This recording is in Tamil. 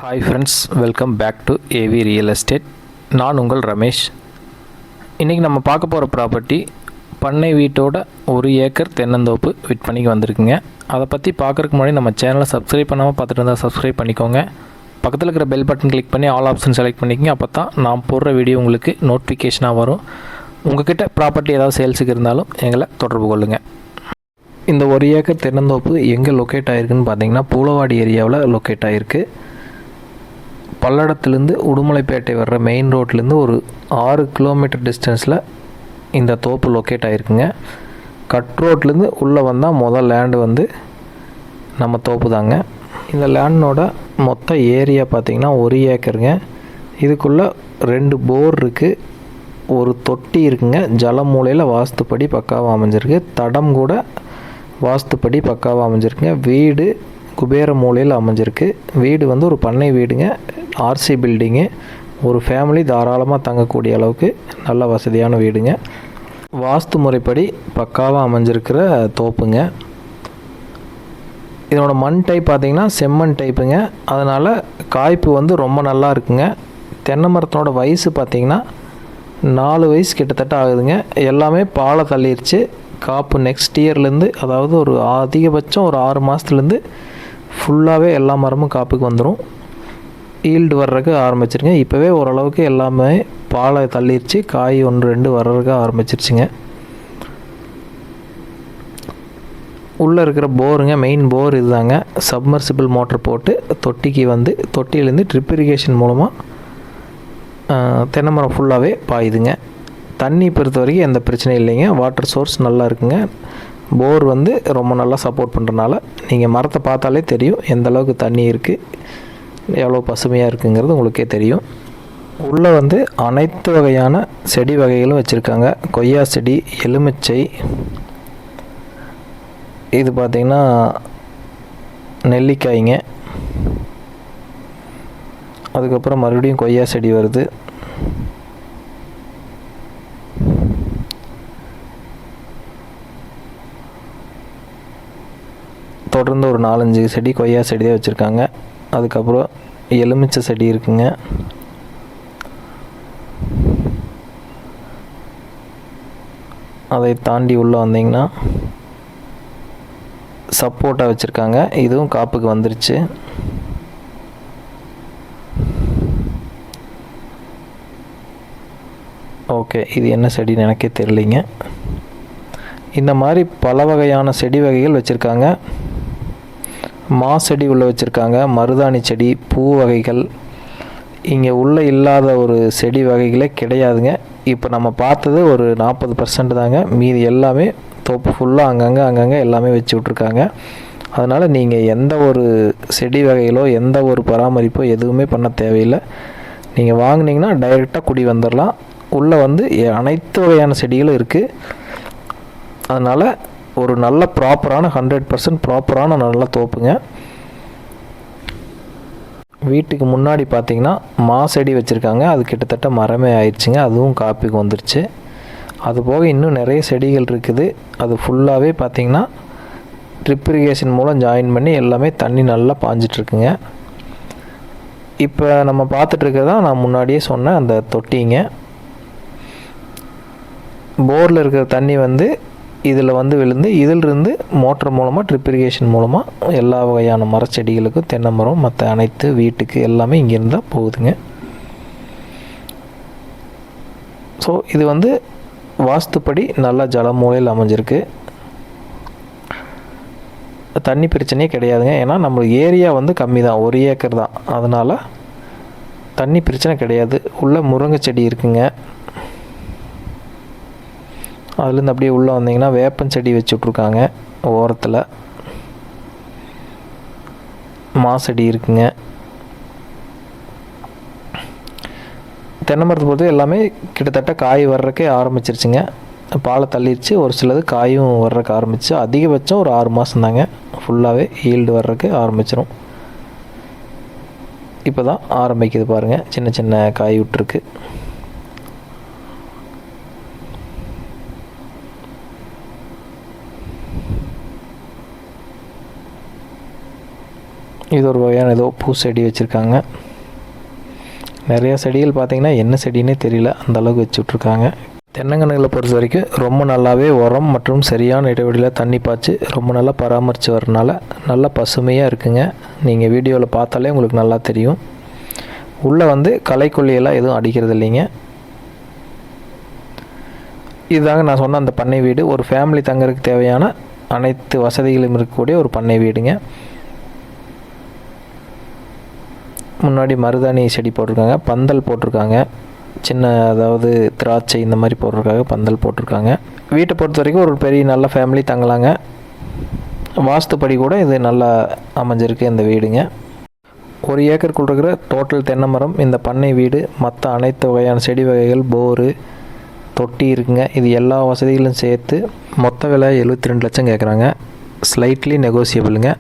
Hi friends, welcome back to AV real estate. நான் உங்கள் ரமேஷ். இன்றைக்கி நம்ம பார்க்க போகிற ப்ராப்பர்ட்டி பண்ணை வீட்டோட 1 ஏக்கர் தென்னந்தோப்பு விற்பனைக்கு வந்திருக்குங்க. அதை பற்றி பார்க்குறதுக்கு முன்னாடி நம்ம சேனலை சப்ஸ்கிரைப் பண்ணாமல் பார்த்துட்டு இருந்தால் சப்ஸ்கிரைப் பண்ணிக்கோங்க. பக்கத்தில் இருக்கிற பெல் பட்டன் கிளிக் பண்ணி ஆல் ஆப்ஷன் செலக்ட் பண்ணிக்கோங்க. அப்போ தான் நான் போடுற வீடியோ உங்களுக்கு நோட்டிஃபிகேஷனாக வரும். உங்கள்கிட்ட ப்ராப்பர்ட்டி ஏதாவது சேல்ஸுக்கு இருந்தாலும் எங்களை தொடர்பு கொள்ளுங்கள். இந்த 1 ஏக்கர் தென்னந்தோப்பு எங்கே லொக்கேட் ஆகிருக்குன்னு பார்த்தீங்கன்னா பூலவாடி ஏரியாவில் லொக்கேட் ஆகிருக்கு. பல்லடத்துலேருந்து உடுமலைப்பேட்டை வர்ற மெயின் ரோட்லேருந்து ஒரு 6 கிலோமீட்டர் டிஸ்டன்ஸில் இந்த தோப்பு லொக்கேட் ஆகிருக்குங்க. கட் ரோட்லேருந்து உள்ளே வந்தால் முதல் லேண்டு வந்து நம்ம தோப்பு தாங்க. இந்த லேண்டோட மொத்த ஏரியா பார்த்திங்கன்னா 1 ஏக்கருங்க. இதுக்குள்ளே 2 போர் இருக்குது, ஒரு தொட்டி இருக்குங்க. ஜலமூலையில் வாஸ்துப்படி பக்காவாக அமைஞ்சிருக்கு. தடம் கூட வாஸ்துப்படி பக்காவாக அமைஞ்சிருக்குங்க. வீடு குபேர மூலையில் அமைஞ்சிருக்கு. வீடு வந்து ஒரு பண்ணை வீடுங்க, ஆர்சி பில்டிங்கு. ஒரு ஃபேமிலி தாராளமாக தங்கக்கூடிய அளவுக்கு நல்ல வசதியான வீடுங்க. வாஸ்து முறைப்படி பக்காவாக அமைஞ்சிருக்கிற தோப்புங்க. இதனோட மண் டைப் பார்த்திங்கன்னா செம்மண் டைப்புங்க. அதனால் காய்ப்பு வந்து ரொம்ப நல்லா இருக்குங்க. தென்னை மரத்தினோட வயசு பார்த்திங்கன்னா 4 வயசு கிட்டத்தட்ட ஆகுதுங்க. எல்லாமே பாலை தள்ளிடுச்சு. காப்பு நெக்ஸ்ட் இயர்லேருந்து, அதாவது ஒரு அதிகபட்சம் ஒரு 6 மாதத்துலேருந்து ஃபுல்லாகவே எல்லா மரமும் காப்புக்கு வந்துடும். ஈல்டு வர்றதுக்கு ஆரம்பிச்சிருங்க. இப்போவே ஓரளவுக்கு எல்லாமே பாலை தள்ளிடுச்சு. காய் 1-2 வர்றதுக்கு ஆரம்பிச்சிருச்சுங்க. உள்ளே இருக்கிற போருங்க, மெயின் போர் இதுதாங்க. சப்மர்சிபிள் மோட்டர் போட்டு தொட்டிக்கு வந்து தொட்டியிலேருந்து ட்ரிப் இரிகேஷன் மூலமாக தென்னை மரம் ஃபுல்லாகவே பாயுதுங்க. தண்ணி பொறுத்த வரைக்கும் எந்த பிரச்சனையும் இல்லைங்க. வாட்டர் சோர்ஸ் நல்லா இருக்குங்க. போர் வந்து ரொம்ப நல்லா சப்போர்ட் பண்ணுறனால நீங்கள் மரத்தை பார்த்தாலே தெரியும் எந்த அளவுக்கு தண்ணி இருக்குது, எவ்வளோ பசுமையாக இருக்குங்கிறது உங்களுக்கே தெரியும். உள்ளே வந்து அனைத்து வகையான செடி வகைகளும் வச்சுருக்காங்க. கொய்யா செடி, எலுமிச்சை, இது பார்த்திங்கன்னா நெல்லிக்காய்ங்க. அதுக்கப்புறம் மறுபடியும் கொய்யா செடி வருது. தொடர்ந்து ஒரு 4-5 செடி கொய்யா செடியே வச்சுருக்காங்க. அதுக்கப்புறம் எலுமிச்சை செடி இருக்குங்க. அதை தாண்டி உள்ளே வந்தீங்கன்னா சப்போட்டா வச்சுருக்காங்க. இதுவும் காப்புக்கு வந்துருச்சு. ஓகே, இது என்ன செடின்னு எனக்கே தெரியலைங்க. இந்த மாதிரி பல வகையான செடி வகைகள் வச்சுருக்காங்க. மா செடி உள்ளே வச்சுருக்காங்க. மருதாணி செடி, பூ வகைகள் இங்கே உள்ளே இல்லாத ஒரு செடி வகைகளே கிடையாதுங்க. இப்போ நம்ம பார்த்தது ஒரு 40% தாங்க. மீதி எல்லாமே தோப்பு ஃபுல்லாக அங்கங்கே எல்லாமே வச்சு விட்ருக்காங்க. அதனால் நீங்கள் எந்த ஒரு செடி வகைகளோ எந்த ஒரு பராமரிப்போ எதுவுமே பண்ண தேவையில்லை. நீங்கள் வாங்கினீங்கன்னா டைரெக்டாக குடி வந்துடலாம். உள்ளே வந்து அனைத்து வகையான செடிகளும் இருக்குது. அதனால் ஒரு நல்ல ப்ராப்பரான 100% ப்ராப்பரான நல்ல தோப்புங்க. வீட்டுக்கு முன்னாடி பார்த்திங்கன்னா மா செடி வச்சுருக்காங்க. அது கிட்டத்தட்ட மரமே ஆயிடுச்சுங்க. அதுவும் காப்புக்கு வந்துருச்சு. அதுபோக இன்னும் நிறைய செடிகள் இருக்குது. அது ஃபுல்லாகவே பார்த்திங்கன்னா ட்ரிப் இரிகேஷன் மூலம் ஜாயின் பண்ணி எல்லாமே தண்ணி நல்லா பாஞ்சிட்ருக்குங்க. இப்போ நம்ம பார்த்துட்ருக்கிறது தான் நான் முன்னாடியே சொன்ன அந்த தொட்டிங்க. போரில் இருக்கிற தண்ணி வந்து இதில் வந்து விழுந்து இதிலிருந்து மோட்டர் மூலமாக ட்ரிப் இரிகேஷன் மூலமாக எல்லா வகையான மரச்செடிகளுக்கும் தென்னை மரம் மற்ற அனைத்து வீட்டுக்கு எல்லாமே இங்கேருந்து தான் போகுதுங்க. ஸோ இது வந்து வாஸ்துப்படி நல்லா ஜலமூலையில் அமைஞ்சிருக்கு. தண்ணி பிரச்சனையே கிடையாதுங்க. ஏன்னா நம்ம ஏரியா வந்து கம்மி தான், 1 ஏக்கர் தான். அதனால் தண்ணி பிரச்சனை கிடையாது. உள்ள முருங்கை செடி இருக்குங்க. அதுலேருந்து அப்படியே உள்ளே வந்தீங்கன்னா வேப்பன் செடி வச்சு விட்ருக்காங்க. ஓரத்தில் மா செடி இருக்குங்க. தென்னை மரத்தை பொறுத்து எல்லாமே கிட்டத்தட்ட காய் வர்றதுக்கே ஆரம்பிச்சிருச்சுங்க. பாலை தள்ளிடுச்சு. ஒரு சிலது காயும் வர்றதுக்கு ஆரம்பிச்சு. அதிகபட்சம் ஒரு 6 மாதம் தாங்க ஃபுல்லாகவே ஈல்டு வர்றதுக்கு ஆரம்பிச்சிடும். இப்போ தான் ஆரம்பிக்குது பாருங்கள், சின்ன சின்ன காய் விட்டுருக்கு. இது ஒரு வகையான ஏதோ பூ செடி வச்சுருக்காங்க. நிறையா செடிகள் பார்த்திங்கன்னா என்ன செடின்னே தெரியல, அந்தளவுக்கு வச்சு விட்ருக்காங்க. தென்னங்கன்றுகளை பொறுத்த வரைக்கும் ரொம்ப நல்லாவே உரம் மற்றும் சரியான இடைவெளியில் தண்ணி பாய்ச்சி ரொம்ப நல்லா பராமரித்து வரனால நல்லா பசுமையாக இருக்குங்க. நீங்கள் வீடியோவில் பார்த்தாலே உங்களுக்கு நல்லா தெரியும். உள்ளே வந்து களைக்கொல்லியெல்லாம் எதுவும் அடிக்கிறது இல்லைங்க. இதுதாங்க நான் சொன்ன அந்த பண்ணை வீடு. ஒரு ஃபேமிலி தங்கறதுக்கு தேவையான அனைத்து வசதிகளும் இருக்கக்கூடிய ஒரு பண்ணை வீடுங்க. முன்னாடி மருதாணி செடி போட்டிருக்காங்க, பந்தல் போட்டிருக்காங்க, சின்ன அதாவது திராட்சை இந்த மாதிரி போடுறதுக்காக பந்தல் போட்டிருக்காங்க. வீட்டை பொறுத்த வரைக்கும் ஒரு பெரிய நல்ல ஃபேமிலி தங்கலாங்க. வாஸ்துப்படி கூட இது நல்லா அமைஞ்சிருக்கு இந்த வீடுங்க. 1 ஏக்கருக்குள் இருக்கிற டோட்டல் தென்னை மரம், இந்த பண்ணை வீடு, மற்ற அனைத்து வகையான செடி வகைகள், போரு, தொட்டி இருக்குங்க. இது எல்லா வசதிகளும் சேர்த்து மொத்த விலை 72 லட்சம் கேட்குறாங்க. ஸ்லைட்லி நெகோசியபிளுங்க.